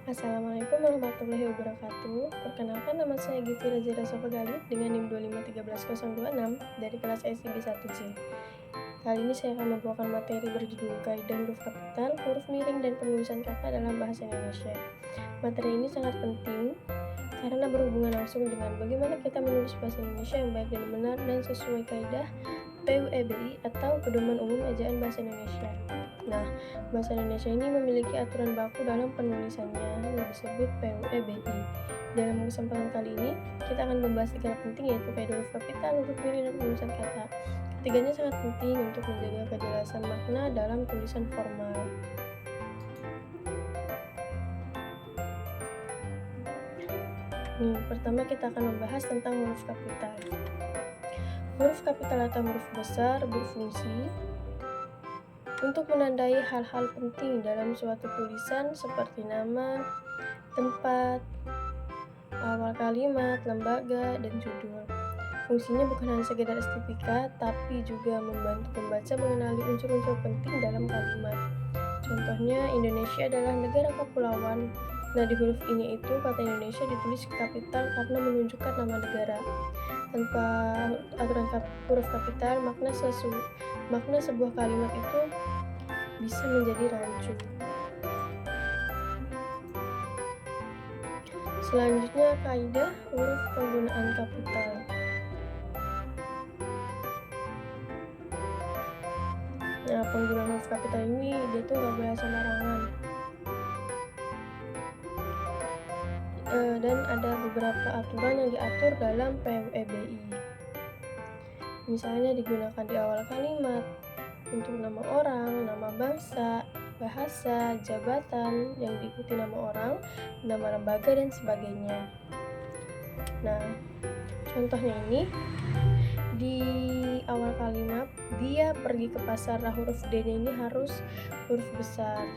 Assalamualaikum warahmatullahi wabarakatuh. Perkenalkan, nama saya Givi Razira Sofagali dengan NIM 2513026 dari kelas SIB 1C. Kali ini saya akan membawakan materi berjudul Kaidah Huruf Kapital, Huruf Miring, dan Penulisan Kata dalam Bahasa Indonesia. Materi ini sangat penting karena berhubungan langsung dengan bagaimana kita menulis bahasa Indonesia yang baik dan benar dan sesuai kaidah PUEBI atau Pedoman Umum Ejaan Bahasa Indonesia. Nah, bahasa Indonesia ini memiliki aturan baku dalam penulisannya yang disebut PUEBI. Dalam kesempatan kali ini, kita akan membahas 3 hal penting, yaitu kaidah huruf kapital, huruf miring, dan penulisan kata. Ketiganya sangat penting untuk menjaga kejelasan makna dalam tulisan formal. Pertama kita akan membahas tentang huruf kapital. Huruf kapital atau huruf besar berfungsi untuk menandai hal-hal penting dalam suatu tulisan seperti nama, tempat, awal kalimat, lembaga, dan judul. Fungsinya bukan hanya sekedar estetika, tapi juga membantu pembaca mengenali unsur-unsur penting dalam kalimat. Contohnya, Indonesia adalah negara kepulauan. Nah, di huruf ini itu kata Indonesia ditulis kapital karena menunjukkan nama negara. Tanpa aturan huruf kapital, makna sebuah kalimat itu bisa menjadi rancu. Selanjutnya, kaidah huruf penggunaan kapital. Nah, penggunaan huruf kapital ini dia tuh nggak boleh sembarangan. Dan ada beberapa aturan yang diatur dalam PUEBI. Misalnya digunakan di awal kalimat untuk nama orang, nama bangsa, bahasa, jabatan yang diikuti nama orang, nama lembaga, dan sebagainya. Nah, contohnya ini di awal kalimat, dia pergi ke pasar. Nah, huruf D-nya ini harus huruf besar.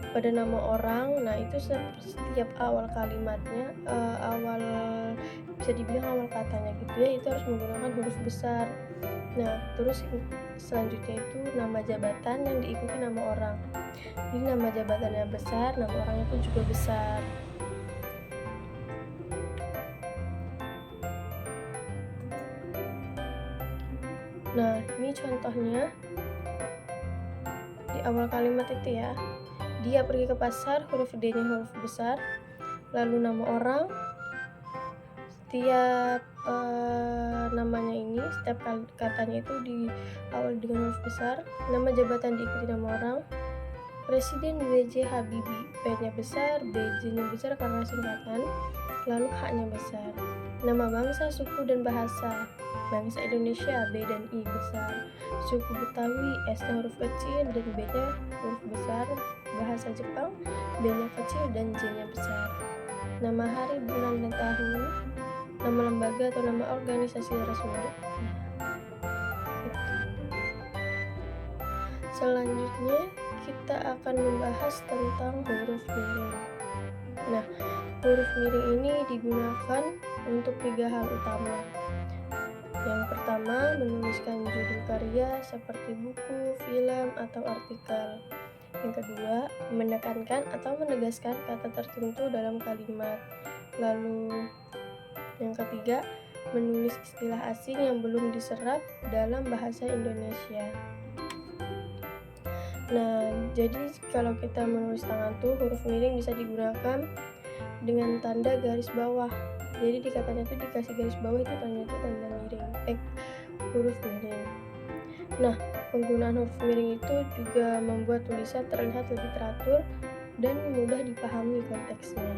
Pada nama orang, nah itu setiap awal kalimatnya, bisa dibilang awal katanya gitu ya, itu harus menggunakan huruf besar. Nah, terus selanjutnya itu nama jabatan yang diikuti nama orang. Jadi nama jabatannya besar, nama orangnya pun juga besar. Nah, ini contohnya di awal kalimat itu ya. Dia pergi ke pasar, huruf D-nya huruf besar, lalu nama orang, setiap namanya ini, setiap katanya itu di awal dengan huruf besar, nama jabatan diikuti nama orang, Presiden B.J. Habibie, P-nya besar, B.J-nya besar karena singkatan, lalu H-nya besar. Nama bangsa, suku, dan bahasa, bangsa Indonesia, B dan I besar, suku Betawi, S-nya huruf kecil dan B-nya huruf besar, bahasa Jepang, B-nya kecil dan J-nya besar. Nama hari, bulan, dan tahun, nama lembaga atau nama organisasi resmi. Selanjutnya kita akan membahas tentang huruf miring. Nah, huruf miring ini digunakan untuk 3 hal utama. Yang pertama, menuliskan judul karya seperti buku, film, atau artikel. Yang kedua, menekankan atau menegaskan kata tertentu dalam kalimat. Lalu yang ketiga, menulis istilah asing yang belum diserap dalam bahasa Indonesia. Nah, jadi kalau kita menulis tangan tuh, huruf miring bisa digunakan dengan tanda garis bawah. Jadi di katanya tuh dikasih garis bawah, itu tanda miring, huruf miring. Nah, penggunaan huruf miring itu juga membuat tulisan terlihat lebih teratur dan mudah dipahami konteksnya.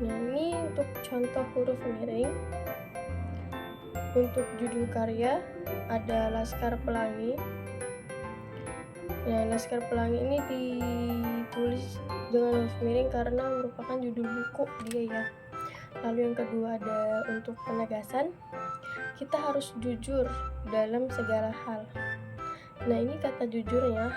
Nah, ini untuk contoh huruf miring. Untuk judul karya ada Laskar Pelangi. Nah, Laskar Pelangi ini ditulis dengan huruf miring karena merupakan judul buku dia ya. Lalu yang kedua ada untuk penegasan, kita harus jujur dalam segala hal. Nah, ini kata jujurnya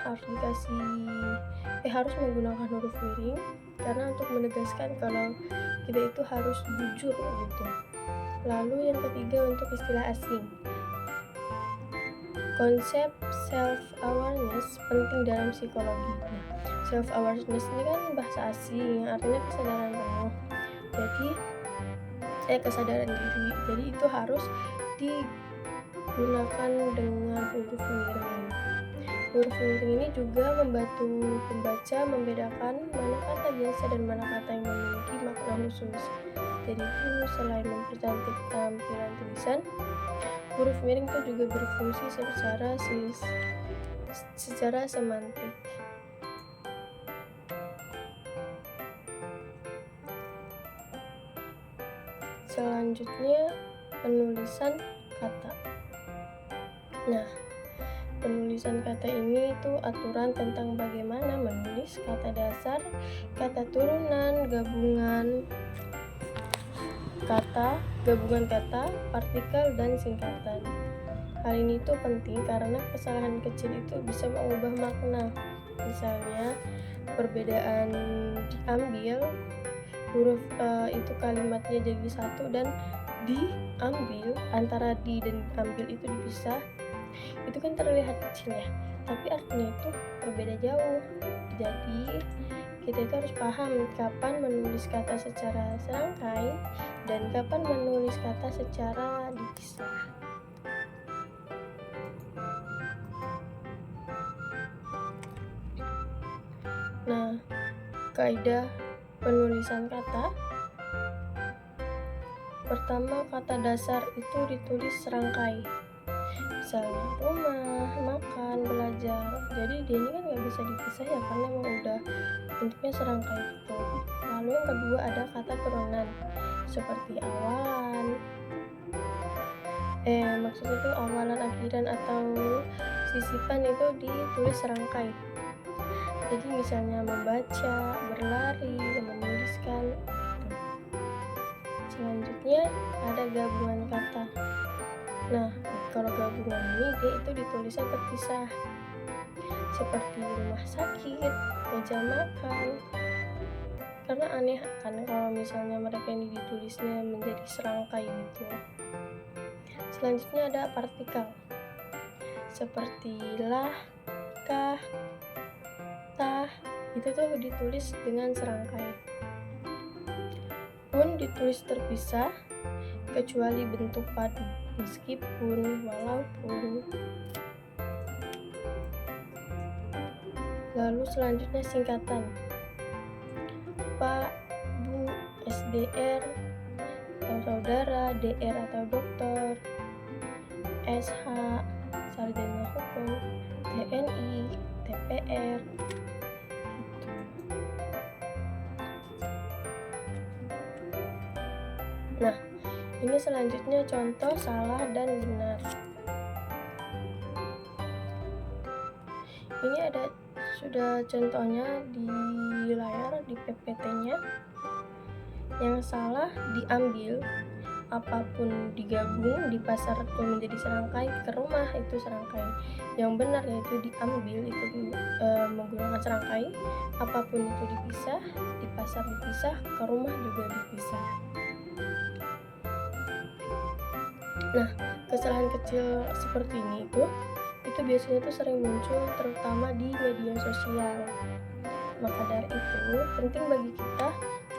harus menggunakan huruf miring karena untuk menegaskan kalau kita itu harus jujur gitu. Lalu yang ketiga untuk istilah asing. Konsep self-awareness penting dalam psikologi. Nah, self-awareness ini kan bahasa asing yang artinya kesadaran penuh. Jadi, kesadaran diri. Jadi itu harus digunakan dengan huruf miring. Huruf miring ini juga membantu pembaca membedakan mana kata biasa dan mana kata yang memiliki makna khusus. Jadi itu selain mempercantik tampilan tulisan, huruf miring itu juga berfungsi secara semantik. Selanjutnya, penulisan kata. Nah, penulisan kata ini itu aturan tentang bagaimana menulis kata dasar, kata turunan, gabungan kata, partikel, dan singkatan. Hal ini tuh penting karena kesalahan kecil itu bisa mengubah makna. Misalnya, perbedaan diambil, huruf itu kalimatnya jadi satu dan diambil, antara di dan ambil itu dipisah. Itu kan terlihat kecil ya, tapi artinya itu berbeda jauh. Jadi kita itu harus paham kapan menulis kata secara serangkai dan kapan menulis kata secara dipisah. Nah, kaidah penulisan kata. Pertama, kata dasar itu ditulis serangkai. Misalnya rumah, makan, belajar. Jadi dia ini kan nggak bisa dipisah ya, karena emang udah bentuknya serangkai gitu. Lalu yang kedua ada kata turunan seperti awalan, maksudnya itu awalan, akhiran, atau sisipan itu ditulis serangkai. Jadi misalnya membaca, berlari, menuliskan gitu. Selanjutnya ada gabungan kata. Nah, kalau gabungan ini dia itu ditulisnya terpisah, seperti rumah sakit, meja makan. Karena aneh kan kalau misalnya mereka ini ditulisnya menjadi serangkai gitu. Selanjutnya ada partikel, seperti lah, kah, tah, itu tuh ditulis dengan serangkai. Pun ditulis terpisah, kecuali bentuk padu, meskipun, walaupun. Lalu selanjutnya singkatan. Pak, Bu, SDR atau saudara, DR atau dokter, SH, sarjana hukum, TNI, TPR gitu. Nah, ini selanjutnya contoh salah dan benar. Ini ada sudah contohnya di layar, di PPT-nya. Yang salah diambil, apapun digabung, dipasar atau menjadi serangkai, ke rumah itu serangkai. Yang benar yaitu diambil itu menggunakan serangkai, apapun itu dipisah, dipasar dipisah, ke rumah juga dipisah. Nah, kesalahan kecil seperti ini itu biasanya tuh sering muncul terutama di media sosial. Maka dari itu penting bagi kita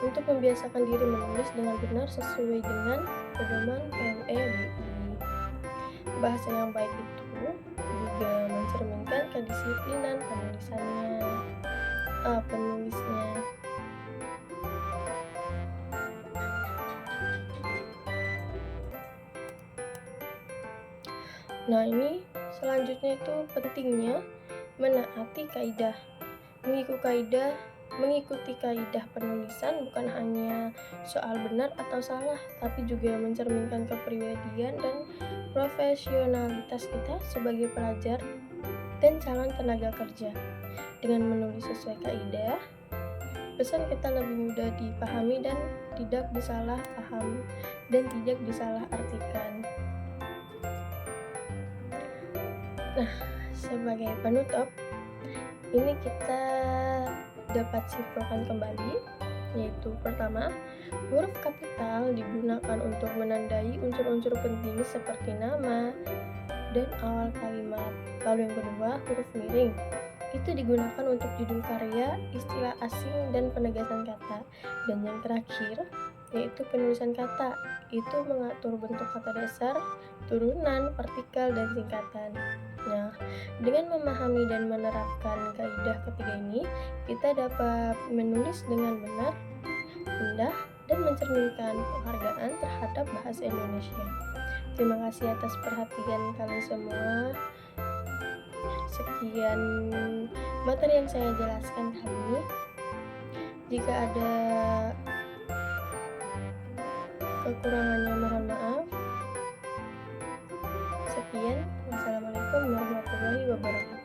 untuk membiasakan diri menulis dengan benar sesuai dengan pedoman PUE-BI. Bahasa yang baik itu juga mencerminkan kedisiplinan penulisnya. Nah, ini selanjutnya itu pentingnya menaati kaidah. Mengikuti kaidah penulisan bukan hanya soal benar atau salah, tapi juga mencerminkan kepribadian dan profesionalitas kita sebagai pelajar dan calon tenaga kerja. Dengan menulis sesuai kaidah, pesan kita lebih mudah dipahami dan tidak disalah paham dan tidak disalah artikan. Nah, sebagai penutup, ini kita dapat simpulkan kembali, yaitu pertama, huruf kapital digunakan untuk menandai unsur-unsur penting seperti nama, dan awal kalimat. Lalu yang kedua, huruf miring. Itu digunakan untuk judul karya, istilah asing, dan penegasan kata. Dan yang terakhir, yaitu penulisan kata. Itu mengatur bentuk kata dasar, turunan, partikel, dan singkatan. Nah, dengan memahami dan menerapkan kaidah ketiga ini, kita dapat menulis dengan benar, indah, dan mencerminkan penghargaan terhadap bahasa Indonesia. Terima kasih atas perhatian kalian semua. Sekian materi yang saya jelaskan kali ini. Jika ada kekurangannya mohon maaf. Sekian, wassalamualaikum warahmatullahi wabarakatuh.